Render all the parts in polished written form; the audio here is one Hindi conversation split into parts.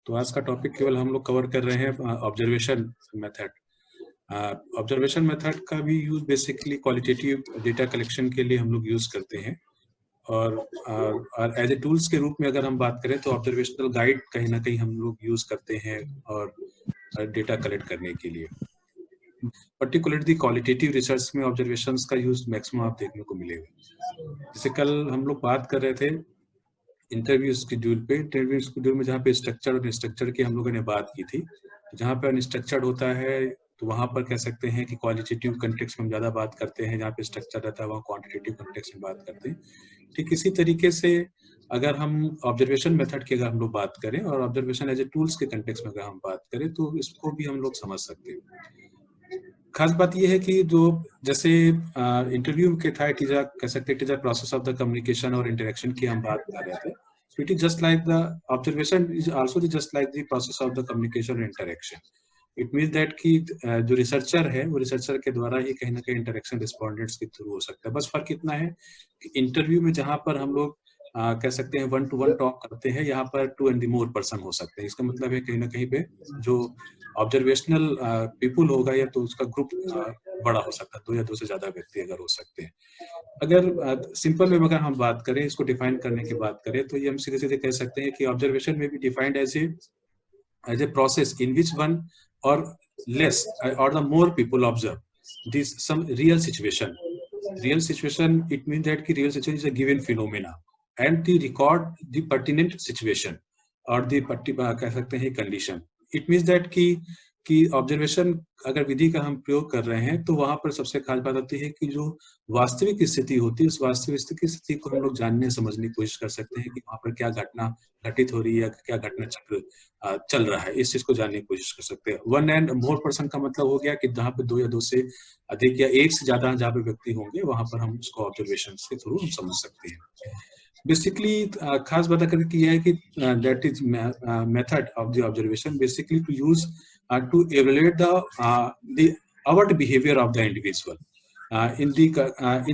तो आज का टॉपिक केवल हम लोग कवर कर रहे हैं ऑब्जर्वेशन मेथड। ऑब्जर्वेशन मेथड का भी use basically qualitative data collection के लिए हम लोग यूज करते हैं, और एज ए टूल्स के रूप में अगर हम बात करें तो ऑब्जर्वेशनल गाइड कहीं ना कहीं हम लोग यूज करते हैं और डेटा कलेक्ट करने के लिए। पर्टिकुलरली क्वालिटेटिव रिसर्च में ऑब्जर्वेशंस का यूज मैक्सिमम आप देखने को मिलेगा। जैसे कल हम लोग बात कर रहे थे इंटरव्यू शेड्यूल में जहाँ पे स्ट्रक्चर और अनस्ट्रक्चर की हम लोगों ने बात की थी। जहाँ पे अनस्ट्रक्चर्ड होता है तो वहाँ पर कह सकते हैं कि क्वालिटेटिव कंटेक्स्ट में हम ज़्यादा बात करते हैं, जहाँ पे स्ट्रक्चर रहता है वहाँ क्वांटिटेटिव कंटेक्स्ट में बात करते हैं। ठीक इसी तरीके से अगर हम ऑब्जर्वेशन मेथड की अगर हम लोग बात करें और ऑब्जर्वेशन एज ए टूल्स के कंटेक्स्ट में अगर हम बात करें तो इसको भी हम लोग समझ सकते हैं। खास बात यह है कि जो जैसे इंटरव्यू के था, it is a process of the communication और इंटरेक्शन की हम बात कर रहे थे। So it is just like the observation is also just like the process of the communication and interaction. It means that कि जो रिसर्चर है वो रिसर्चर के द्वारा ही कहीं ना कहीं इंटरेक्शन रिस्पोंडेंट्स के थ्रू हो सकता है। बस फर्क इतना है कि इंटरव्यू में जहाँ पर हम लोग कह सकते हैं 1-to-1 टॉक करते हैं, यहाँ पर 2 and more पर्सन हो सकते हैं। इसका मतलब है कहीं ना कहीं पे जो ऑब्जर्वेशनल पीपुल होगा या तो उसका ग्रुप बड़ा हो सकता है, 2 या 2 से ज्यादा व्यक्ति अगर हो सकते हैं। अगर सिंपल में अगर हम बात करें, इसको डिफाइन करने की बात करें तो ये हम सीधे सीधे कह सकते हैं कि ऑब्जर्वेशन में भी defined as a process in which one or less or the more people observe this some real situation. Real situation it mean that कि real situation is a given phenomena and the record the pertinent situation or the कह सकते हैं कंडीशन। इट मीन्स दैट कि ऑब्जर्वेशन अगर विधि का हम प्रयोग कर रहे हैं तो वहां पर सबसे खास बात होती है कि जो वास्तविक स्थिति होती है उस वास्तविक स्थिति को हम लोग जानने समझने की कोशिश कर सकते हैं कि वहां पर क्या घटना घटित हो रही है या क्या घटना चक्र चल रहा है, इस चीज को जानने की कोशिश कर सकते हैं। 1 and more पर्सन का मतलब हो गया कि जहाँ पे 2 या 2 से अधिक या 1 से ज्यादा जहाँ पे व्यक्ति होंगे वहां पर हम उसको ऑब्जर्वेशन के थ्रू हम समझ सकते हैं। बेसिकली खास बात अगर की है कि that is method of the observation basically to use to evaluate the overt behavior of the individual in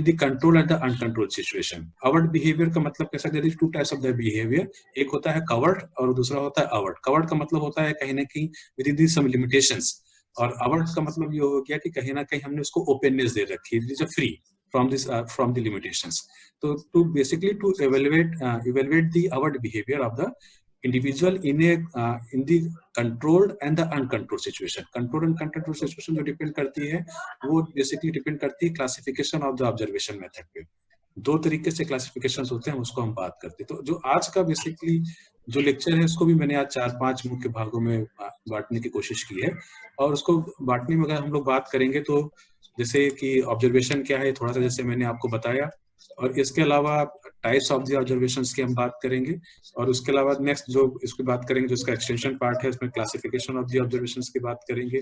the control and the uncontrolled situation. Overt behavior का मतलब कह सकते हैं two types of the behavior. एक होता है covert और दूसरा होता है overt. Covert का मतलब होता है कहीं ना कहीं within some limitations, और overt का मतलब ये हो गया कि कहीं ना कहीं हमने उसको openness दे रखी है, it is free from the limitations. So to basically to evaluate the overt behavior of the individual in the controlled and the uncontrolled situation. Controlled and uncontrolled situation जो डिपेंड करती है वो बेसिकली डिपेंड करती है classification of the observation method पे। 2 तरीके से क्लासिफिकेशंस होते हैं, उसको हम बात करते हैं। तो जो आज का बेसिकली जो लेक्चर है उसको भी मैंने आज 4-5 मुख्य भागों में बांटने की कोशिश की है, और उसको बांटने में अगर हम लोग बात करेंगे तो जैसे कि ऑब्जर्वेशन क्या है थोड़ा सा जैसे मैंने आपको बताया, और इसके अलावा टाइप्स ऑफ द ऑब्जर्वेशंस की हम बात करेंगे, और उसके अलावा नेक्स्ट जो इसकी बात करेंगे जो इसका एक्सटेंशन पार्ट है उसमें क्लासिफिकेशन ऑफ द ऑब्जर्वेशंस की बात करेंगे,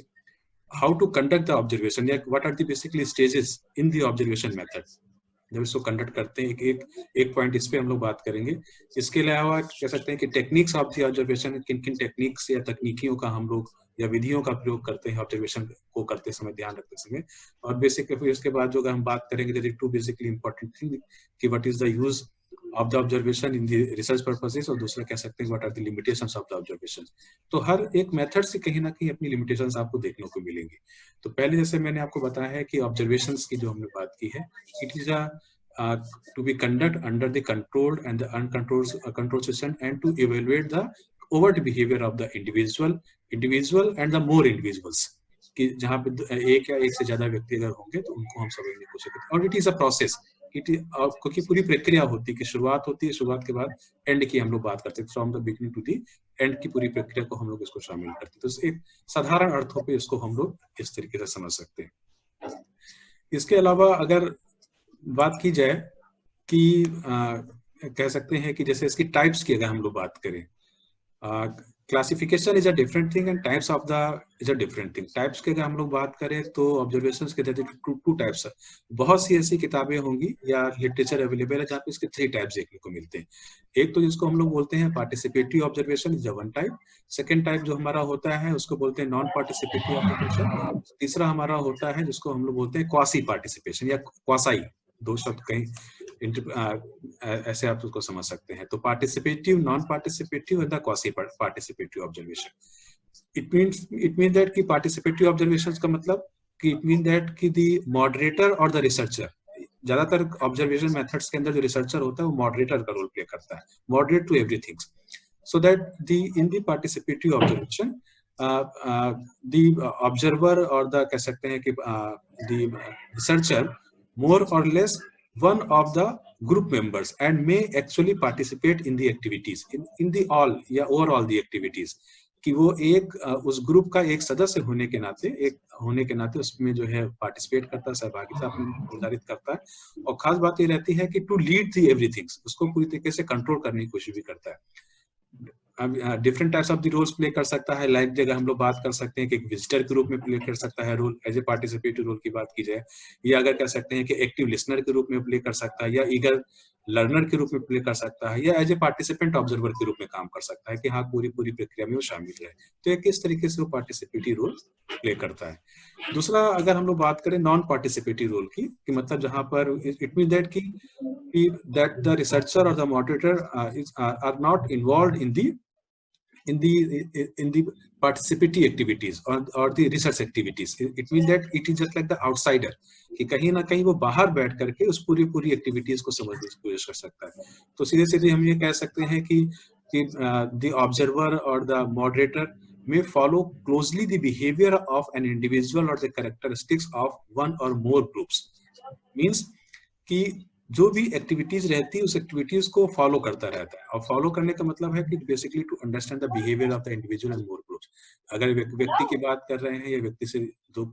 how to conduct the observation या what are the basically stages in the observation method जब इसको कंडक्ट करते हैं। एक पॉइंट इस पे हम लोग बात करेंगे। इसके अलावा कह सकते हैं कि टेक्निक्स ऑफ द ऑब्जर्वेशन, किन किन टेक्निक्स या तकनीकियों का हम लोग या विधियों का प्रयोग करते हैं ऑब्जर्वेशन को करते समय, ध्यान रखते समय। और बेसिकली फिर इसके बाद जो अगर हम बात करेंगे टू बेसिकली इंपॉर्टेंट थिंग कि what is the use of the observation in the research purposes, और दूसरा कह सकते हैं what are the limitations of the observation. तो हर एक मेथड से कहीं ना कहीं अपनी लिमिटेशंस आपको देखने को मिलेंगी। तो पहले जैसे मैंने आपको बताया है कि ऑब्जर्वेशंस की जो हमने बात की है, it is to be conducted under the controlled and the uncontrolled situation and to evaluate the overt behavior of the individual and the more individuals, कि जहाँ पे एक या एक से ज्यादा व्यक्ति अगर होंगे तो उनको हम समझने की कोशिश करते हैं। और इट इज अ प्रोसेस, क्योंकि पूरी प्रक्रिया होती है कि शुरुआत होती है, शुरुआत के बाद एंड की हम लोग बात करते हैं, from the beginning to the end की पूरी प्रक्रिया को हम लोग इसको शामिल करते हैं। तो एक साधारण अर्थों पे इसको हम लोग इस तरीके से समझ सकते हैं। इसके अलावा अगर बात की जाए कि कह सकते हैं कि जैसे इसकी टाइप्स की अगर हम लोग बात करें, classification is a different thing and types of the is a different thing. Types की अगर हम लोग बात करें तो ऑब्जर्वेशंस के टू टाइप्स है। बहुत सी ऐसी किताबें होंगी या लिटरेचर अवेलेबल है जहाँ पे इसके 3 टाइप्स देखने को मिलते हैं। एक तो जिसको हम लोग बोलते हैं participatory observation is one type. Second type जो हमारा होता है उसको बोलते हैं नॉन पार्टिसिपेटरी ऑब्जर्वेशन। तीसरा हमारा होता है जिसको हम लोग बोलते हैं क्वासी पार्टिसिपेशन या क्वासाई, 2 शब्द कहीं ऐसे आप उसको समझ सकते हैं। तो participative, non participative and the quasi participative observation. It mean that कि पार्टिसिपेटिव ऑब्जर्वेशन का मतलब कि इट मीन दैट कि द मॉडरेटर और द रिसर्चर, ज्यादातर ऑब्जर्वेशन मेथड्स के अंदर जो रिसर्चर होता है वो मॉडरेटर का रोल प्ले करता है, moderate to everything, so that in the participative observation the observer or the कह सकते हैं कि the researcher more or less one of the group members and may actually participate in the activities in the all या overall the activities, कि वो एक उस ग्रुप का एक सदस्य होने के नाते उसमें जो है पार्टिसिपेट करता है, सहभागिता अपनी निर्धारित करता है। और खास बात ये रहती है कि टू लीड दी एवरीथिंग, उसको पूरी तरीके से कंट्रोल करने की कोशिश भी करता है। Different types of the roles play कर सकता है। लाइक जगह हम लोग बात कर सकते हैं कि एक विजिटर के रूप में प्ले कर सकता है role, as a participative role की बात की जाए, या अगर कह सकते हैं कि एक्टिव लिसनर के रूप में प्ले कर सकता है, या ईगर लर्नर के रूप में प्ले कर सकता है, या एज ए पार्टिसिपेंट ऑब्जर्वर के रूप में काम कर सकता है कि हाँ पूरी प्रक्रिया में वो शामिल है। तो एक किस तरीके से वो पार्टिसिपेटिव रोल प्ले करता है। दूसरा अगर हम लोग बात करें नॉन पार्टिसिपेटिव रोल की, कि मतलब जहां पर इट मीन दैट कि that the researcher or the moderator are not involved in the participatory activities or the research activities. It means that it is just like the outsider, कि कहीं ना कहीं वो बाहर बैठ करके उस पूरी एक्टिविटीज को समझने की कोशिश कर सकता है। तो सीधे सीधे हम ये कह सकते हैं कि the observer or the moderator may follow closely the behavior of an individual or the characteristics of one or more groups. Means कि जो भी एक्टिविटीज रहती है उस एक्टिविटीज को फॉलो करता रहता है। और फॉलो करने का मतलब है कि basically to understand the behaviour of the individual and more groups. अगर व्यक्ति की बात कर रहे हैं या व्यक्ति से दो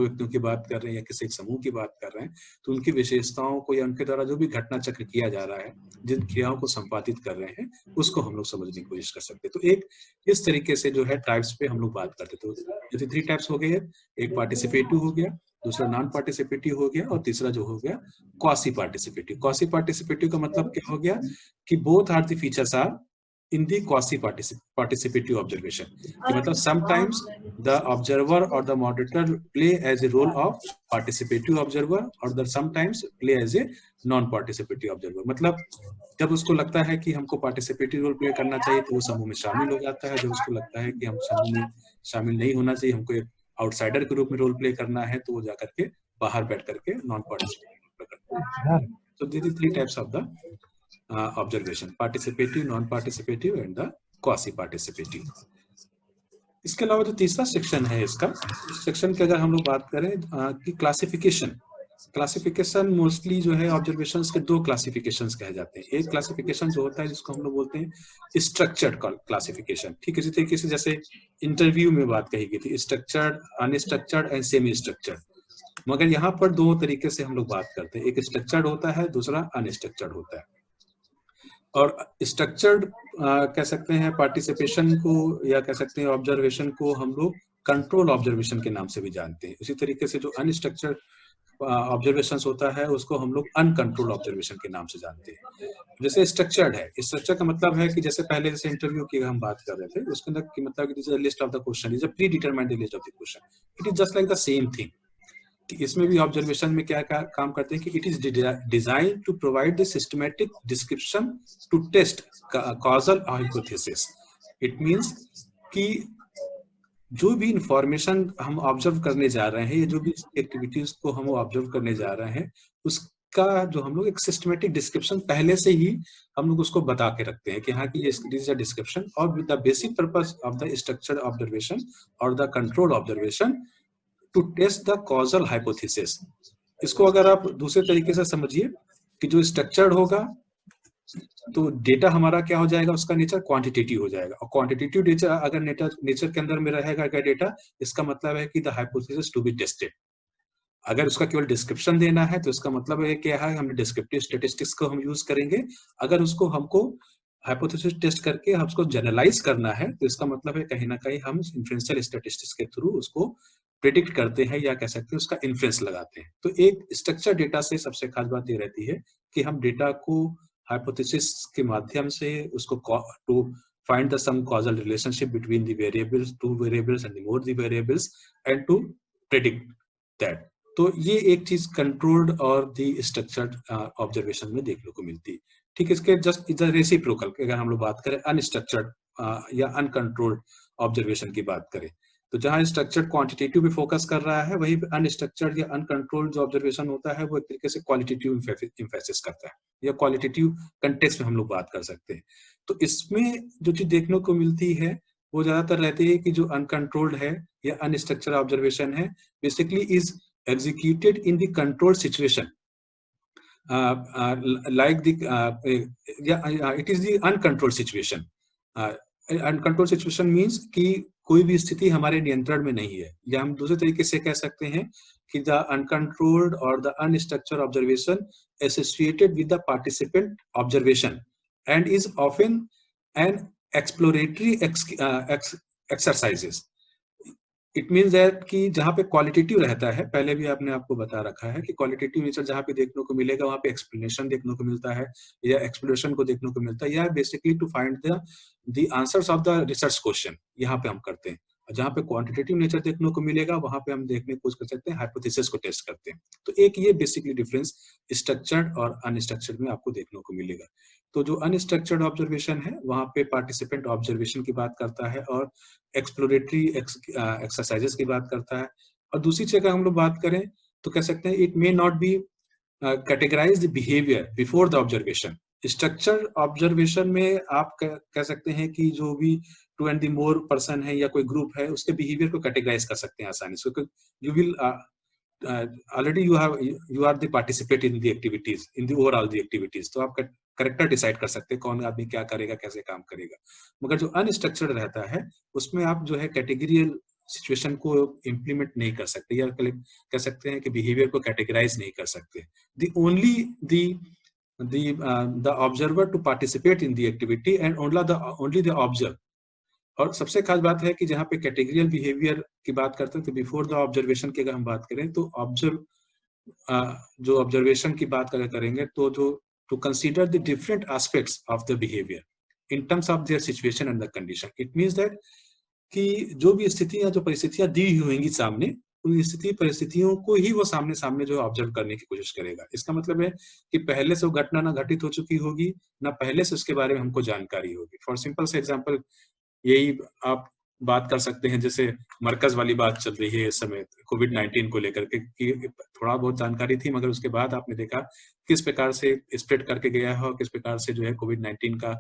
व्यक्तियों की बात कर रहे हैं या किसी एक समूह की बात कर रहे हैं, तो उनकी विशेषताओं को या उनके द्वारा जो भी घटना चक्र किया जा रहा है, जिन क्रियाओं को संपादित कर रहे हैं, उसको हम लोग समझने की कोशिश कर सकते हैं। तो एक इस तरीके से जो है टाइप्स पे हम लोग बात करते। तो जैसे 3 टाइप्स हो गए, एक पार्टिसिपेटिव हो गया, दूसरा नॉन पार्टिसिपेटिव हो गया, और तीसरा जो हो गया क्वासी पार्टिसिपेटिव। क्वासी पार्टिसिपेटिव का मतलब क्या हो गया कि both are the features are in the quasi participative observation, कि मतलब sometimes the observer or the moderator play as a role of participative observer or the sometimes play as a non participative observer। मतलब जब उसको लगता है कि हमको पार्टिसिपेटिव रोल प्ले करना चाहिए तो वो समूह में शामिल हो जाता है, जब उसको लगता है कि हम समूह में शामिल नहीं होना चाहिए, हमको एक आउटसाइडर के रूप में रोल प्ले करना है, तो वो जाकर के बाहर बैठ करके नॉन पार्टिसिपेटिव करता है। तो these 3 types of the observation: participative, non-participative and the quasi-participative। इसके अलावा जो तीसरा सेक्शन है इसका, इस सेक्शन की अगर हम लोग बात करें कि क्लासिफिकेशन मोस्टली जो है ऑब्जर्वेशंस के 2 क्लासिफिकेशंस कहे जाते हैं। एक क्लासिफिकेशन जो होता है जिसको हम लोग बोलते हैं स्ट्रक्चर्ड क्लासिफिकेशन। ठीक इसी तरीके से जैसे इंटरव्यू में बात कही गई थी, structured, unstructured and semi structured, मगर यहाँ पर 2 तरीके से हम लोग बात करते हैं, एक स्ट्रक्चर्ड होता है, दूसरा अनस्ट्रक्चर्ड होता है। और स्ट्रक्चर्ड कह सकते हैं पार्टिसिपेशन को, या कह सकते हैं ऑब्जर्वेशन को हम लोग कंट्रोल ऑब्जर्वेशन के नाम से भी जानते हैं। उसी तरीके से जो अनस्ट्रक्चर्ड ऑब्जर्वेशंस होता है उसको हम लोग अनकंट्रोल ऑब्जर्वेशन के नाम से जानते हैं। जैसे स्ट्रक्चर्ड है, स्ट्रक्चर का मतलब है कि जैसे पहले जैसे इंटरव्यू की हम बात कर रहे थे, उसके अंदर की मतलब कि list of the question is a predetermined list of the question, it is just like the same thing. इसमें भी ऑब्जर्वेशन में क्या काम करते हैं कि it is design to provide the systematic description to test causal hypothesis. It means कि जो भी इंफॉर्मेशन हम ऑब्जर्व करने जा रहे हैं, या जो भी एक्टिविटीज को हम ऑब्जर्व करने जा रहे हैं, उसका जो हम लोग एक सिस्टमैटिक डिस्क्रिप्शन पहले से ही हम लोग उसको बता के रखते हैं कि हाँ कि दिस इज अ डिस्क्रिप्शन, और with the basic purpose of the structured observation और the control observation to test the causal hypothesis. इसको अगर आप दूसरे तरीके से समझिए कि जो स्ट्रक्चर्ड होगा तो डेटा हमारा क्या हो जाएगा, उसका नेचर क्वांटिटेटिव हो जाएगा, और क्वांटिटेटिव नेचर अगर नेचर के अंदर में रहेगा क्या डेटा, इसका मतलब है कि the hypothesis to be tested. अगर उसका केवल डिस्क्रिप्शन देना है तो इसका मतलब है क्या है, हमने डिस्क्रिप्टिव स्टैटिस्टिक्स को हम यूज करेंगे। अगर उसको हमको हाइपोथेसिस टेस्ट करके हम उसको जनरलाइज करना है तो इसका मतलब है कहीं ना कहीं हम इन्फ्रेंशियल स्टैटिस्टिक्स के थ्रू उसको प्रेडिक्ट करते हैं, या कह सकते हैं उसका इन्फ्रेंस लगाते हैं। तो एक स्ट्रक्चर डेटा से सबसे खास बात ये रहती है कि हम डेटा को हाइपोथेसिस के माध्यम से उसको to find the some causal relationship between the variables, 2 variables and more the variables, and to predict that तो ये एक चीज कंट्रोल्ड और दी स्ट्रक्चर्ड ऑब्जर्वेशन में देखने को मिलती है। ठीक, इसके जस्ट इज रेसिप्रोकल अगर हम लोग बात करें अनस्ट्रक्चर्ड या अनकंट्रोल्ड ऑब्जर्वेशन की बात करें, तो जहां स्ट्रक्चर्ड क्वांटिटेटिव पे फोकस कर रहा है, वही अनस्ट्रक्चर्ड या अनकंट्रोल्ड जो ऑब्जर्वेशन होता है वो एक तरीके से क्वालिटेटिव इम्फेसिस करता है या क्वालिटेटिव कंटेक्स्ट में हम लोग बात कर सकते हैं। तो इसमें जो चीज देखने को मिलती है वो ज्यादातर रहती है कि जो अनकंट्रोल्ड है या अनस्ट्रक्चर्ड ऑब्जर्वेशन है, basically is executed in the controlled situation, like the it is the uncontrolled situation. Uncontrolled situation means कि कोई भी स्थिति हमारे नियंत्रण में नहीं है, या हम दूसरे तरीके से कह सकते हैं कि the uncontrolled or the unstructured observation associated with the participant observation and is often an exploratory exercises. It means that कि जहाँ पे क्वालिटेटिव रहता है, पहले भी आपने आपको बता रखा है कि क्वालिटेटिव नेचर जहाँ पे देखने को मिलेगा वहाँ पे एक्सप्लेनेशन देखने को मिलता है या एक्सप्लोरेशन को देखने को मिलता है, या basically to find the answers of the research question यहाँ पे हम करते हैं। जहाँ पे क्वांटिटेटिव नेचर देखने को मिलेगा वहां पे हम देखने की कोशिश कर सकते हैं, हाइपोथेसिस को टेस्ट करते हैं। तो एक ये बेसिकली डिफरेंस स्ट्रक्चर्ड और अनस्ट्रक्चर्ड में आपको देखने को मिलेगा। तो जो अनस्ट्रक्चर्ड ऑब्जर्वेशन है वहां पे पार्टिसिपेंट ऑब्जर्वेशन की बात करता है और एक्सप्लोरेटरी एक्सरसाइजेस की बात करता है। और दूसरी चीज अगर हम लोग बात करें तो कह सकते हैं it may not be categorise the behaviour before the observation. Structure observation में आप कह सकते हैं कि जो भी to and the more person है या कोई ग्रुप है उसके बिहेवियर को कैटेगराइज कर सकते हैं आसानी से। You will already you are the participate in the activities, in the overall the activities, तो आप करेक्टर डिसाइड कर सकते हैं कौन आदमी क्या करेगा, कैसे काम करेगा। मगर जो अनस्ट्रक्चर्ड रहता है उसमें आप जो है कैटेगरियल सिचुएशन को इम्प्लीमेंट नहीं कर सकते, या कह सकते हैं कि बिहेवियर को कैटेगराइज नहीं कर सकते। The only the observer to participate in the activity and only the observe. और सबसे खास बात है कि जहाँ पे कैटेगरियल बिहेवियर की बात करते हैं तो बिफोर द ऑब्जर्वेशन की अगर हम बात करें तो जो ऑब्जर्वेशन की बात करेंगे तो जो to consider the different aspects of the behaviour in terms of their situation and the condition. It means that कि जो भी स्थितियां जो परिस्थितियां दी हुई होंगी सामने, उन स्थिति परिस्थितियों को ही वो सामने सामने जो ऑब्जर्व करने की कोशिश करेगा। इसका मतलब है कि पहले से वो घटना ना घटित हो चुकी होगी, ना पहले से उसके बारे में हमको जानकारी होगी। फॉर सिंपल से एग्जाम्पल यही आप बात कर सकते हैं, जैसे मरकज वाली बात चल रही है इस समय कोविड-19 को लेकर के, कि थोड़ा बहुत जानकारी थी मगर उसके बाद आपने देखा किस प्रकार से स्प्रेड करके गया है और किस प्रकार से जो है कोविड-19 का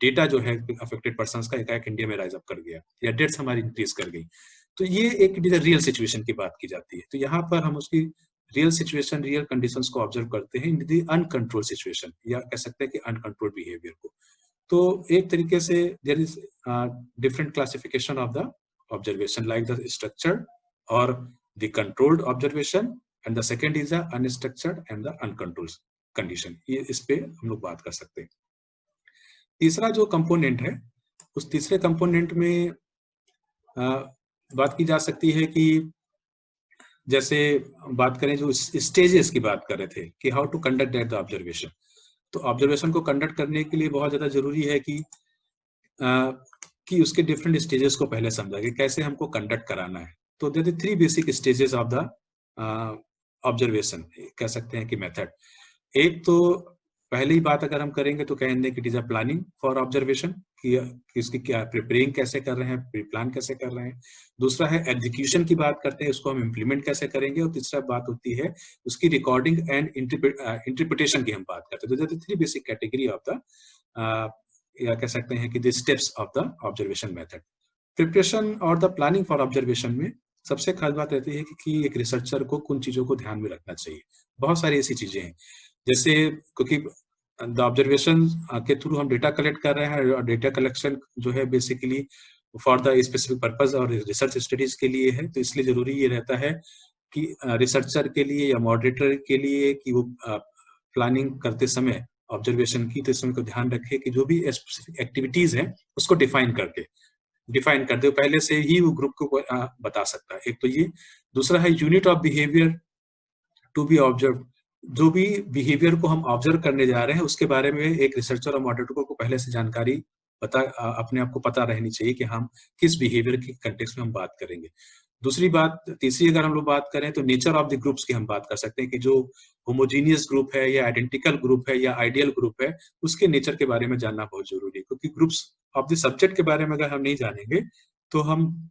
डेटा जो है अफेक्टेड पर्संस का एकाएक इंडिया में राइज अप कर गया या डेथ्स हमारी इंक्रीज कर गई। तो ये एक रियल सिचुएशन की बात की जाती है। तो यहाँ पर हम उसकी रियल सिचुएशन, रियल कंडीशंस को ऑब्जर्व करते हैं इन द अनकंट्रोल्ड सिचुएशन, या कह सकते हैं कि अनकंट्रोल्ड बिहेवियर को। तो एक तरीके से there is different classification of the observation, like the structured और the controlled observation, and the second is the unstructured and the uncontrolled condition. ये इस पे हम लोग बात कर सकते हैं। तीसरा जो कंपोनेंट है, उस तीसरे कंपोनेंट में बात की जा सकती है कि जैसे बात करें जो स्टेजेस की बात कर रहे थे कि how to conduct that the observation. तो ऑब्जर्वेशन को कंडक्ट करने के लिए बहुत ज्यादा जरूरी है कि उसके डिफरेंट स्टेजेस को पहले समझा कि कैसे हमको कंडक्ट कराना है। तो there are 3 basic stages of the observation, कह सकते हैं कि मेथड। एक तो पहली बात अगर हम करेंगे तो कहेंगे कि it is a planning for observation, कि इसकी क्या प्रिपेयरिंग कैसे कर रहे हैं, प्री प्लान कैसे कर रहे हैं। दूसरा है एग्जीक्यूशन की बात करते हैं, उसको हम इम्प्लीमेंट कैसे करेंगे। और तीसरा बात होती है उसकी रिकॉर्डिंग एंड इंटरप्रिटेशन की हम बात करते हैं। तो 3 बेसिक कैटेगरी ऑफ द, या कह सकते हैं कि the steps of the observation method. Preparation और द प्लानिंग फॉर ऑब्जर्वेशन में सबसे खास बात रहती है कि एक रिसर्चर को कुछ चीजों को ध्यान में रखना चाहिए। बहुत सारी ऐसी चीजें हैं, जैसे क्योंकि द ऑब्जर्वेशन के थ्रू हम डेटा कलेक्ट कर रहे हैं और डेटा कलेक्शन जो है basically for the specific purpose और रिसर्च स्टडीज के लिए है। तो इसलिए जरूरी ये रहता है कि रिसर्चर के लिए या मॉडरेटर के लिए कि वो प्लानिंग करते समय ऑब्जर्वेशन की, तो इसमें को ध्यान रखे कि जो भी स्पेसिफिक एक्टिविटीज हैं उसको डिफाइन कर दे, पहले से ही वो ग्रुप को बता सकता है। एक तो ये। दूसरा है unit of behaviour to be observe. जो भी बिहेवियर को हम ऑब्जर्व करने जा रहे हैं उसके बारे में एक रिसर्चर और मॉडरेटर को पहले से जानकारी अपने आप को पता रहनी चाहिए कि हम किस बिहेवियर के कंटेक्स्ट में हम बात करेंगे। तीसरी अगर हम लोग बात करें तो नेचर ऑफ द ग्रुप्स की हम बात कर सकते हैं कि जो होमोजीनियस ग्रुप है या आइडेंटिकल ग्रुप है या आइडियल ग्रुप है, उसके नेचर के बारे में जानना बहुत जरूरी है, क्योंकि ग्रुप्स ऑफ द सब्जेक्ट के बारे में अगर हम नहीं जानेंगे तो हम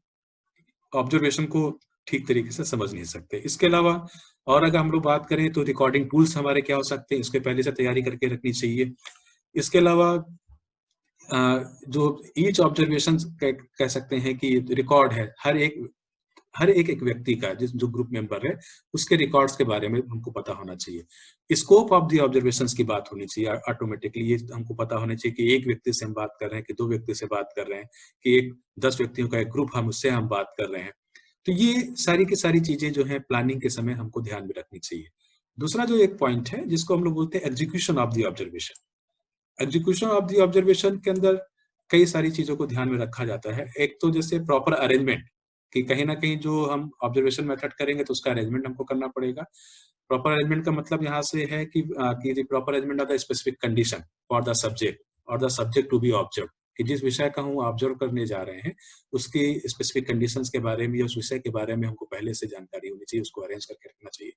ऑब्जर्वेशन को ठीक तरीके से समझ नहीं सकते। इसके अलावा और अगर हम लोग बात करें तो रिकॉर्डिंग टूल्स हमारे क्या हो सकते हैं, इसके पहले से तैयारी करके रखनी चाहिए। इसके अलावा जो ईच ऑब्जर्वेशन कह सकते हैं कि रिकॉर्ड है, हर एक व्यक्ति का, जो ग्रुप मेंबर है उसके रिकॉर्ड्स के बारे में हमको पता होना चाहिए। स्कोप ऑफ द ऑब्जर्वेशंस की बात होनी चाहिए ऑटोमेटिकली, ये हमको पता होना चाहिए कि एक व्यक्ति से हम बात कर रहे हैं कि 2 व्यक्ति से बात कर रहे हैं कि 10 व्यक्तियों का एक ग्रुप हम उससे हम बात कर रहे हैं। तो ये सारी की सारी चीजें जो है प्लानिंग के समय हमको ध्यान में रखनी चाहिए। दूसरा जो एक पॉइंट है जिसको हम लोग बोलते हैं execution of the observation. Execution of the observation के अंदर कई सारी चीजों को ध्यान में रखा जाता है। एक तो जैसे प्रॉपर अरेंजमेंट, कि कहीं ना कहीं जो हम ऑब्जर्वेशन मेथड करेंगे तो उसका अरेंजमेंट हमको करना पड़ेगा। प्रॉपर अरेंजमेंट का मतलब यहाँ से है कि proper arrangement of the specific condition for the subject और the subject to be observe, कि जिस विषय का हम ऑब्जर्व करने जा रहे हैं उसकी स्पेसिफिक कंडीशंस के बारे में या उस विषय के बारे में हमको पहले से जानकारी होनी चाहिए, उसको अरेंज करके रखना चाहिए।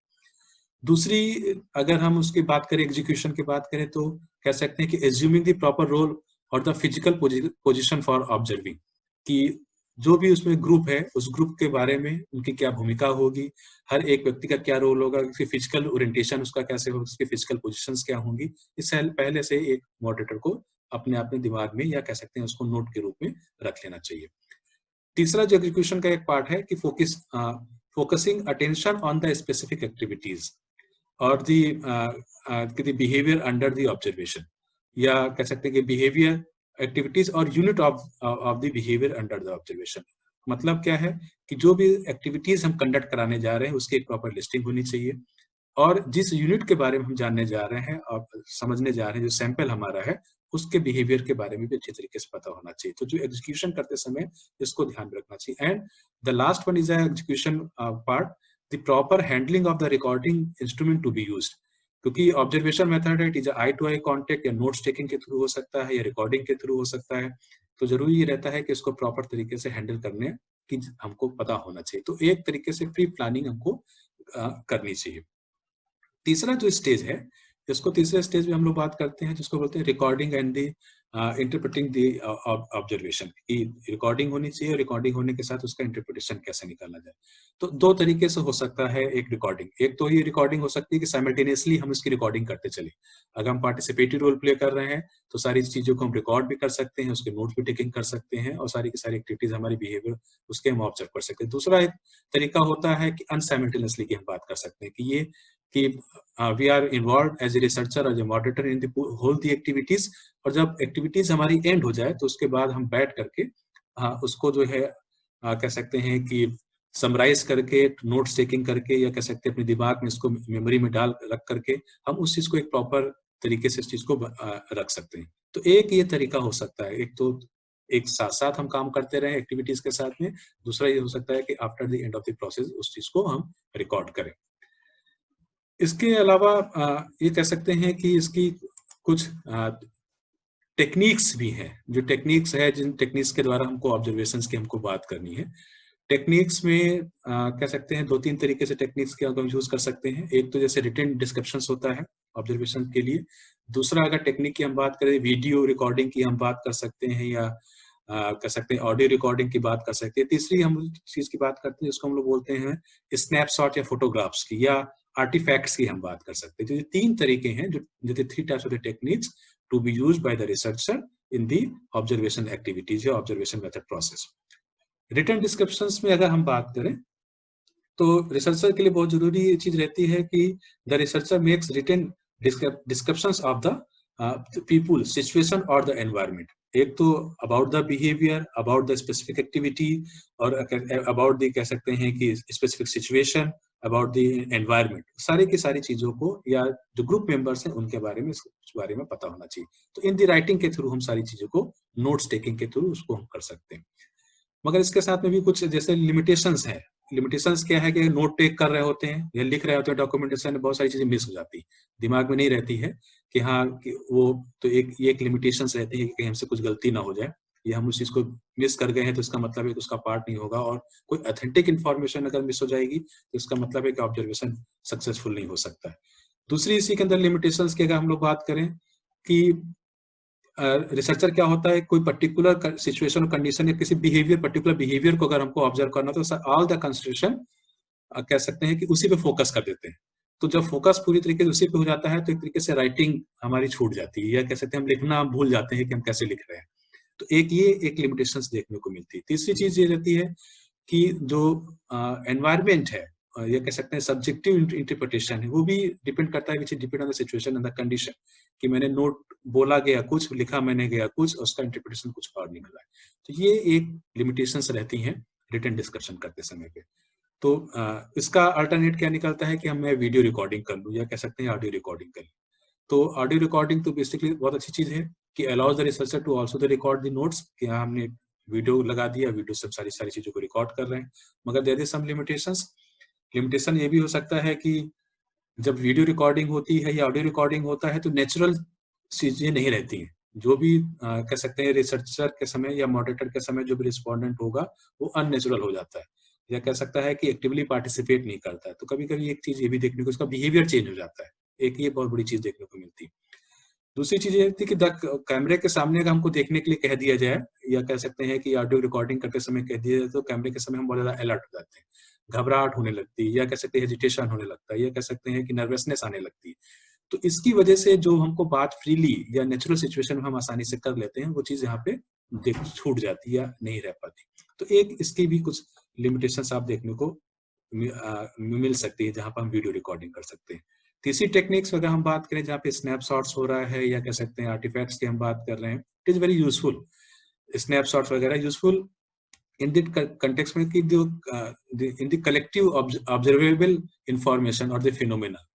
दूसरी, अगर हम उसकी बात करें, एग्जीक्यूशन की बात करें, तो कह सकते हैं कि एज्यूमिंग द प्रॉपर रोल और the physical position for observing, कि जो भी उसमें ग्रुप है उस ग्रुप के बारे में उनकी क्या भूमिका होगी, हर एक व्यक्ति का क्या रोल होगा, उसकी फिजिकल ओरिएंटेशन उसका कैसे होगा, उसकी फिजिकल पोजीशंस क्या होंगी, इससे पहले से एक मॉडरेटर को अपने दिमाग में या कह सकते हैं उसको नोट के रूप में रख लेना चाहिए। तीसरा जो एग्जीक्यूशन का एक पार्ट है कि focusing attention on the specific activities और the behaviour under the observation, या कह सकते हैं कि बिहेवियर एक्टिविटीज और unit of the behaviour under the observation. मतलब क्या है कि जो भी एक्टिविटीज हम कंडक्ट कराने जा रहे हैं उसकी एक प्रॉपर लिस्टिंग होनी चाहिए, और जिस यूनिट के बारे में हम जानने जा रहे हैं और समझने जा रहे हैं, जो सैंपल हमारा है उसके बिहेवियर के बारे में भी अच्छी तरीके से पता होना चाहिए। तो जो एग्जीक्यूशन करते समय इसको ध्यान में रखना चाहिए। And the last one is execution part, the proper handling of the recording instrument to be used, क्योंकि ऑब्जर्वेशन मेथड है, it is eye to eye contact या नोट्स टेकिंग के थ्रू हो सकता है या रिकॉर्डिंग के थ्रू हो सकता है। तो जरूरी ये रहता है कि इसको प्रॉपर तरीके से हैंडल करने की हमको पता होना चाहिए। तो एक तरीके से प्री प्लानिंग हमको करनी चाहिए। तीसरा जो स्टेज है, इसको तीसरे स्टेज में हम लोग बात करते हैं जिसको बोलते हैं recording and the interpreting the observation, की रिकॉर्डिंग होनी चाहिए, रिकॉर्डिंग होने के साथ उसका इंटरप्रिटेशन कैसे निकाला जाए। तो 2 तरीके से हो सकता है एक रिकॉर्डिंग। एक तो ये रिकॉर्डिंग हो सकती है कि साइमल्टेनियसली हम इसकी रिकॉर्डिंग करते चले। अगर हम पार्टिसिपेटिव रोल प्ले कर रहे हैं तो सारी चीजों को हम रिकॉर्ड भी कर सकते हैं, उसके नोट्स भी टेकिंग कर सकते हैं और सारी की सारी एक्टिविटीज हमारी बिहेवियर उसके हम ऑब्जर्व कर सकते हैं। दूसरा एक तरीका होता है कि अनसाइमल्टेनियसली की हम बात कर सकते हैं कि ये कि we are involve as a researcher और moderator in the whole the activities, और जब एक्टिविटीज हमारी एंड हो जाए तो उसके बाद हम बैठ करके उसको जो है कह सकते हैं कि समराइज करके, नोट्स टेकिंग करके, या कह सकते हैं अपने दिमाग में इसको मेमोरी में डाल रख करके हम उस चीज को एक प्रॉपर तरीके से इस चीज को रख सकते हैं। तो एक ये तरीका हो सकता है, एक तो एक साथ साथ हम काम करते रहे एक्टिविटीज के साथ में, दूसरा ये हो सकता है कि after the end of the process उस चीज को हम रिकॉर्ड करें। इसके अलावा ये कह सकते हैं कि इसकी कुछ टेक्निक्स भी हैं, जो टेक्निक्स है जिन टेक्निक्स के द्वारा हमको ऑब्जर्वेशंस की हमको बात करनी है। टेक्निक्स में कह सकते हैं 2-3 तरीके से टेक्निक्स के हम यूज कर सकते हैं। एक तो जैसे रिटन डिस्क्रिप्शंस होता है ऑब्जर्वेशन के लिए। दूसरा, अगर टेक्निक की हम बात करें, वीडियो रिकॉर्डिंग की हम बात कर सकते हैं, या कह सकते हैं ऑडियो रिकॉर्डिंग की बात कर सकते हैं। तीसरी हम चीज की बात करते हैं जिसको हम लोग बोलते हैं स्नैपशॉट या फोटोग्राफ्स की, या आर्टिफैक्ट्स की हम बात कर सकते हैं। तो ये 3 तरीके हैं, जो 3 types of the techniques to be used by the researcher in the observation activities या observation method process. Written descriptions में अगर हम बात करें तो रिसर्चर के लिए बहुत जरूरी ये चीज रहती है कि the researcher makes written descriptions of the people, situation or the environment. एक तो about the behavior, about the specific activity, और about the कह सकते हैं कि specific situation, about the environment, सारी की सारी चीजों को, या जो ग्रुप मेंबर्स हैं उनके बारे में, इस बारे में पता होना चाहिए। तो इन दी राइटिंग के थ्रू हम सारी चीजों को, नोट्स टेकिंग के थ्रू उसको हम कर सकते हैं। मगर इसके साथ में भी कुछ जैसे लिमिटेशंस है। लिमिटेशंस क्या है कि नोट टेक कर रहे होते हैं या लिख रहे होते हैं, डॉक्यूमेंटेशन में बहुत सारी चीजें मिस हो जाती, दिमाग में नहीं रहती है कि हाँ कि वो, तो एक लिमिटेशंस रहती है कि कहीं हमसे कुछ गलती ना हो जाए। या हम उस चीज को मिस कर गए हैं तो इसका मतलब है कि उसका पार्ट नहीं होगा, और कोई ऑथेंटिक इन्फॉर्मेशन अगर मिस हो जाएगी तो इसका मतलब है कि ऑब्जर्वेशन सक्सेसफुल नहीं हो सकता है। दूसरी इसी के अंदर लिमिटेशंस की अगर हम लोग बात करें कि रिसर्चर क्या होता है, कोई पर्टिकुलर सिचुएशन कंडीशन या किसी बिहेवियर, पर्टिकुलर बिहेवियर को अगर हमको ऑब्जर्व करना तो ऑल द कंसिडरेशन कह सकते हैं कि उसी पे फोकस कर देते हैं। तो जब फोकस पूरी तरीके से उसी पे हो जाता है तो एक तरीके से राइटिंग हमारी छूट जाती है, या कह सकते हैं हम लिखना भूल जाते हैं कि हम कैसे लिख रहे हैं। तो एक लिमिटेशंस देखने को मिलती है। तीसरी चीज ये रहती है कि जो एनवायरमेंट है या कह सकते हैं सब्जेक्टिव इंटरप्रिटेशन है, वो भी डिपेंड करता है, विच depend on the situation and the condition, कि मैंने नोट बोला गया कुछ, लिखा मैंने गया कुछ, उसका इंटरप्रिटेशन कुछ और निकला है। तो ये एक लिमिटेशंस रहती हैं रिटन डिस्कशन करते समय पे। तो इसका अल्टरनेट क्या निकलता है कि मैं वीडियो रिकॉर्डिंग कर लूँ, या कह सकते हैं ऑडियो रिकॉर्डिंग कर लूँ। तो ऑडियो रिकॉर्डिंग तो बेसिकली बहुत अच्छी चीज है कि allows the researcher to also the record the notes, कि हमने वीडियो लगा दिया, वीडियो से सारी चीजों को रिकॉर्ड कर रहे हैं, मगर there is some limitations. Limitation ये भी हो सकता है कि जब वीडियो रिकॉर्डिंग होती है या ऑडियो रिकॉर्डिंग होता है तो नेचुरल चीजें नहीं रहती हैं। जो भी कह सकते हैं रिसर्चर के समय या मॉडरेटर के समय जो भी रिस्पोंडेंट होगा वो अननेचुरल हो जाता है, या कह सकता है कि एक्टिवली पार्टिसिपेट नहीं करता है। तो कभी कभी एक चीज ये भी देखने को, उसका बिहेवियर चेंज हो जाता है। एक ये बहुत बड़ी चीज देखने को मिलती है। दूसरी चीज ये थी कि कैमरे के सामने अगर हमको देखने के लिए कह दिया जाए, या कह सकते हैं कि ऑडियो रिकॉर्डिंग करते समय कह दिया जाए, तो कैमरे के समय हम बहुत ज्यादा अलर्ट हो जाते हैं, घबराहट होने लगती है, या कह सकते हैं हेजिटेशन होने लगता है, या कह सकते हैं कि नर्वसनेस आने लगती है। तो इसकी वजह से जो हमको बात फ्रीली या नेचुरल सिचुएशन में हम आसानी से कर लेते हैं, वो चीज यहाँ पे छूट जाती है या नहीं रह पाती। तो एक इसकी भी कुछ लिमिटेशंस आप देखने को मिल सकती है जहां पर हम वीडियो रिकॉर्डिंग कर सकते हैं। तीसरी टेक्निक्स अगर हम बात करें जहाँ पे स्नैपशॉट्स हो रहा है, या कह सकते हैं आर्टिफैक्ट्स की हम बात कर रहे हैं, it is very useful. Snapshots वगैरह यूजफुल इन द कंटेक्स्ट में कि जो in the collective observable information और द फिनोमेना,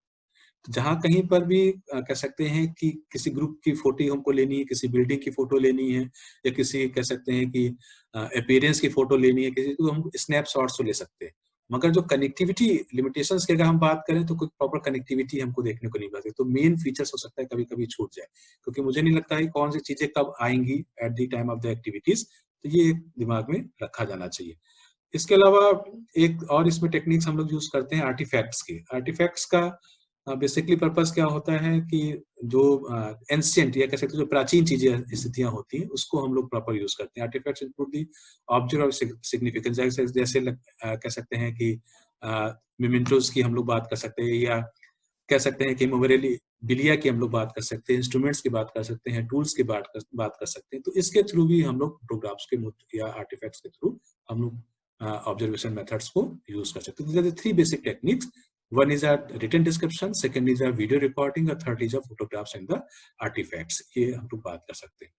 जहां कहीं पर भी कह सकते हैं कि किसी ग्रुप की फोटो हमको लेनी है, किसी बिल्डिंग की फोटो लेनी है, या किसी कह सकते हैं कि अपीयरेंस की फोटो लेनी है किसी, तो हम स्नैपशॉट्स तो ले सकते हैं। मगर जो कनेक्टिविटी लिमिटेशंस की अगर हम बात करें तो कोई प्रॉपर कनेक्टिविटी हमको देखने को नहीं मिलती। तो मेन फीचर्स हो सकता है कभी कभी छूट जाए, क्योंकि मुझे नहीं लगता है कौन सी चीजें कब आएंगी at the time of the activities. तो ये दिमाग में रखा जाना चाहिए। इसके अलावा एक और इसमें टेक्निक्स हम लोग यूज करते हैं आर्टिफैक्ट्स की। आर्टिफैक्ट्स का बेसिकली पर्पस क्या होता है कि जो एंशिएंट या कह सकते हैं जो प्राचीन चीजें स्थितियां होती हैं उसको हम लोग प्रॉपर यूज करते हैं। Artifacts include the object of significance, जैसे कह सकते हैं कि मेमेंटोस की हम लोग बात कर सकते हैं, या कह सकते हैं कि मेमोरेबिलिया की हम लोग बात कर सकते हैं, इंस्ट्रूमेंट्स की बात कर सकते हैं, टूल्स की बात कर सकते हैं। तो इसके थ्रू भी हम लोग फोटोग्राफ्स के या आर्टिफैक्ट्स के थ्रू हम लोग ऑब्जर्वेशन मेथड्स को यूज कर सकते हैं। These are the three basic techniques. One is a written description, second is a video recording, और third is a photographs and the artifacts. ये हम लोग बात कर सकते हैं।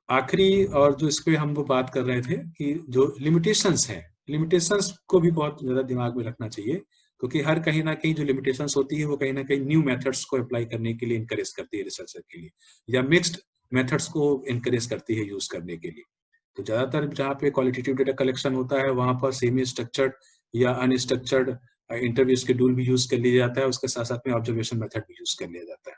आखिरी और जो इस पे हम लोग बात कर रहे थे कि जो लिमिटेशंस हैं, लिमिटेशंस को भी बहुत ज्यादा दिमाग में रखना चाहिए, क्योंकि हर कहीं ना कहीं जो लिमिटेशंस होती है वो कहीं ना कहीं न्यू मेथड्स को अप्लाई करने के लिए इनकरेज करती है रिसर्चर के लिए, या मिक्स्ड मेथड्स को इनकरेज करती है यूज करने के लिए। तो ज्यादातर जहाँ पे क्वालिटेटिव डेटा कलेक्शन होता है वहां पर सेमी स्ट्रक्चर्ड या अनस्ट्रक्चर्ड इंटरव्यू शेड्यूल भी यूज कर लिया जाता है, उसके साथ साथ में ऑब्जर्वेशन मेथड भी यूज कर लिया जाता है।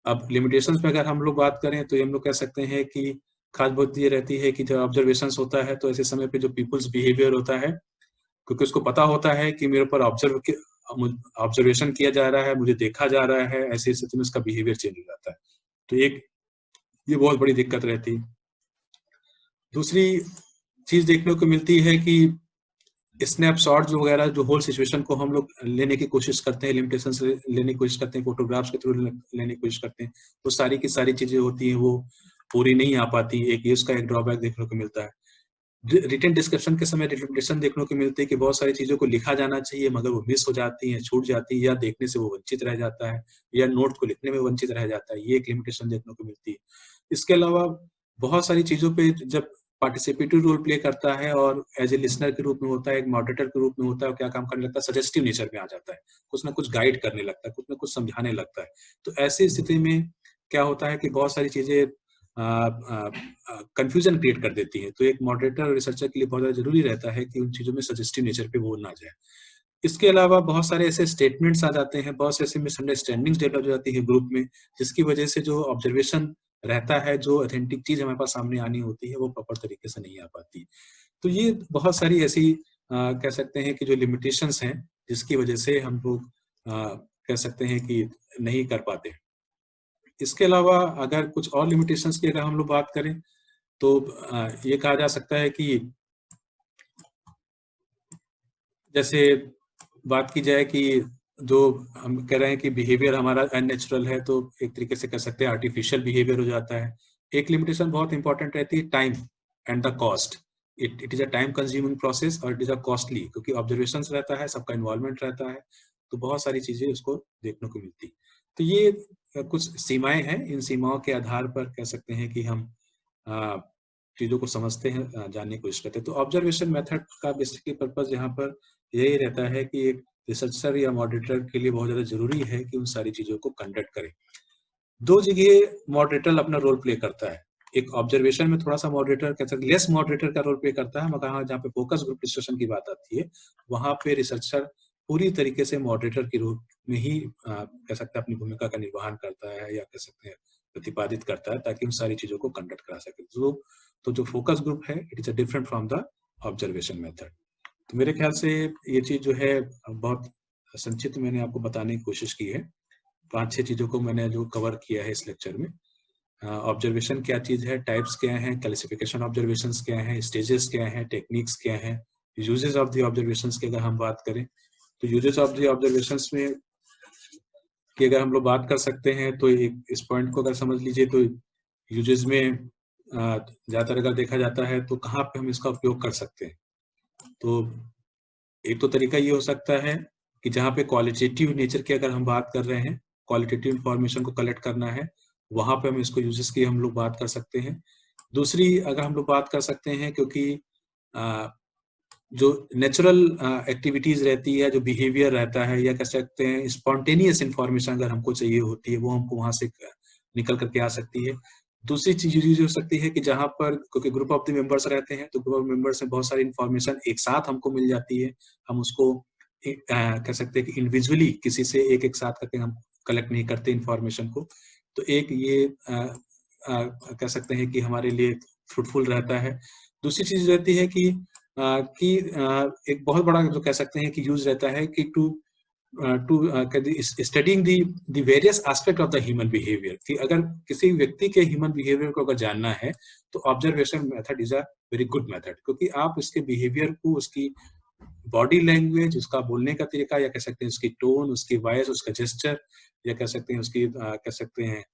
अब लिमिटेशंस में अगर हम लोग बात करें तो हम लोग कह सकते हैं कि खास बात ये रहती है कि जब ऑब्जर्वेशंस होता है तो ऐसे समय पे जो पीपल्स बिहेवियर होता है, क्योंकि उसको पता होता है कि मेरे ऊपर ऑब्जर्वेशन किया जा रहा है, मुझे देखा जा रहा है, ऐसी स्थिति में उसका बिहेवियर चेंज हो जाता है। तो एक ये बहुत बड़ी दिक्कत रहती है। दूसरी चीज देखने को मिलती है कि स्नैपशॉट जो वगैरह जो होल सिचुएशन को हम लोग लेने की कोशिश करते हैं, लिमिटेशन से लेने की कोशिश करते हैं, फोटोग्राफ्स के थ्रू लेने की कोशिश करते हैं, तो सारी की सारी चीजें होती हैं वो पूरी नहीं आ पाती। एक ये उसका एक ड्रॉबैक देखने को मिलता है। रिटन डिस्कशन के समय रिलेशन देखने को मिलती है कि बहुत सारी चीजों को लिखा जाना चाहिए मगर वो मिस हो जाती है, छूट जाती है, या देखने से वो वंचित रह जाता है, या नोट को लिखने में वंचित रह जाता है। ये एक लिमिटेशन देखने को मिलती है। इसके अलावा बहुत सारी चीजों पे जब पार्टिसिपेटिव रोल प्ले करता है और एज ए लिसनर के रूप में होता है, एक मॉडरेटर के रूप में होता है, और क्या काम करने लगता है, सजेस्टिव नेचर में आ जाता है, कुछ ना कुछ गाइड करने लगता है, कुछ ना कुछ समझाने लगता है। तो ऐसी स्थिति में क्या होता है कि बहुत सारी चीजें कंफ्यूजन क्रिएट कर देती है। तो एक मॉडरेटर और रिसर्चर के लिए बहुत ज्यादा जरूरी रहता है कि उन चीजों में सजेस्टिव नेचर पे बोल ना जाए। इसके अलावा बहुत सारे ऐसे स्टेटमेंट्स आ जाते हैं, बहुत से ऐसे मिसअंडरस्टैंडिंग्स डेवलप हो जाती है ग्रुप में, जिसकी वजह से जो ऑब्जर्वेशन रहता है, जो ऑथेंटिक चीज हमारे पास सामने आनी होती है वो प्रॉपर तरीके से नहीं आ पाती। तो ये बहुत सारी ऐसी कह सकते हैं कि जो लिमिटेशंस हैं, जिसकी वजह से हम लोग कह सकते हैं कि नहीं कर पाते। इसके अलावा अगर कुछ और लिमिटेशंस की अगर हम लोग बात करें तो ये कहा जा सकता है कि जैसे बात की जाए कि जो हम कह रहे हैं कि बिहेवियर हमारा अननेचुरल है, तो एक तरीके से कह सकते हैं आर्टिफिशियल बिहेवियर हो जाता है। एक लिमिटेशन बहुत इंपॉर्टेंट रहती है, time and the cost. It is a time consuming process और इट इज अ कॉस्टली, क्योंकि ऑब्जर्वेशंस रहता है, सबका इन्वॉल्वमेंट रहता है, तो बहुत सारी चीजें उसको देखने को मिलती। तो ये कुछ सीमाएं हैं, इन सीमाओं के आधार पर कह सकते हैं कि हम चीजों को समझते हैं, जानने की कोशिश करते हैं। तो ऑब्जर्वेशन मेथड का बेसिकली पर्पज यहाँ पर यही रहता है कि एक रिसर्चर या मॉडरेटर के लिए बहुत ज्यादा जरूरी है कि उन सारी चीजों को कंडक्ट करे। दो जगह मॉडरेटर अपना रोल प्ले करता है। एक ऑब्जर्वेशन में थोड़ा सा मॉडरेटर कह सकते, लेस मॉडरेटर का रोल प्ले करता है, मगर जहाँ पे फोकस ग्रुप डिस्कशन की बात आती है वहां पे रिसर्चर पूरी तरीके से मॉडरेटर के रूप में ही कह सकते हैं अपनी भूमिका का निर्वहन करता है, या कह सकते हैं प्रतिपादित करता है, ताकि उन सारी चीजों को कंडक्ट करा सके। तो जो फोकस ग्रुप है, it is a different from the observation method. तो मेरे ख्याल से ये चीज जो है बहुत संक्षिप्त मैंने आपको बताने की कोशिश की है। 5-6 चीजों को मैंने जो कवर किया है इस लेक्चर में। ऑब्जर्वेशन क्या चीज है, टाइप्स क्या हैं, क्लासिफिकेशन ऑब्जर्वेशंस क्या हैं, स्टेजेस क्या हैं, टेक्निक्स क्या हैं, यूजेस ऑफ द ऑब्जर्वेशंस की अगर हम बात करें तो यूजेस ऑफ द ऑब्जर्वेशंस में कि अगर हम लोग बात कर सकते हैं तो एक इस पॉइंट को अगर समझ लीजिए तो यूजेस में ज्यादातर अगर देखा जाता है तो कहाँ पे हम इसका उपयोग कर सकते हैं। तो एक तो तरीका ये हो सकता है कि जहाँ पे क्वालिटेटिव नेचर की अगर हम बात कर रहे हैं, क्वालिटेटिव इंफॉर्मेशन को कलेक्ट करना है, वहां पे हम इसको यूजेस की हम लोग बात कर सकते हैं। दूसरी अगर हम लोग बात कर सकते हैं, क्योंकि जो नेचुरल एक्टिविटीज रहती है, जो बिहेवियर रहता है, या कह सकते हैं स्पॉन्टेनियस इंफॉर्मेशन अगर हमको चाहिए होती है, वो हमको वहां से निकल करके आ सकती है। दूसरी चीज यूज हो सकती है कि जहां पर, क्योंकि ग्रुप ऑफ द मेंबर्स रहते हैं, तो ग्रुप ऑफ मेंबर्स में बहुत सारी इंफॉर्मेशन एक साथ हमको मिल जाती है। हम उसको कह सकते हैं कि इंडिविजुअली किसी से एक एक साथ करके हम कलेक्ट नहीं करते इंफॉर्मेशन को। तो एक ये कह सकते हैं कि हमारे लिए फ्रूटफुल रहता है। दूसरी चीज रहती है कि एक बहुत बड़ा जो कह सकते हैं कि यूज रहता है कि to studying the various aspect of the human behaviour, कि अगर किसी व्यक्ति के ह्यूमन बिहेवियर को अगर जानना है तो observation method is a very good method, क्योंकि आप उसके बिहेवियर को, उसकी बॉडी लैंग्वेज, उसका बोलने का तरीका, या कह सकते हैं उसकी टोन, उसकी वॉइस, उसका जेस्चर, या कह सकते हैं उसकी कह सकते हैं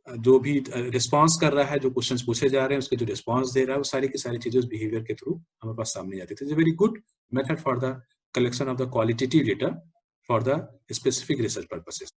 जो भी रिस्पांस कर रहा है, जो क्वेश्चंस पूछे जा रहे हैं उसके जो रिस्पांस दे रहा है, वो सारी की सारी चीजें उस बिहेवियर के थ्रू हमारे पास सामने आती थी। Very good method for the collection of the qualitative data for the specific research purposes.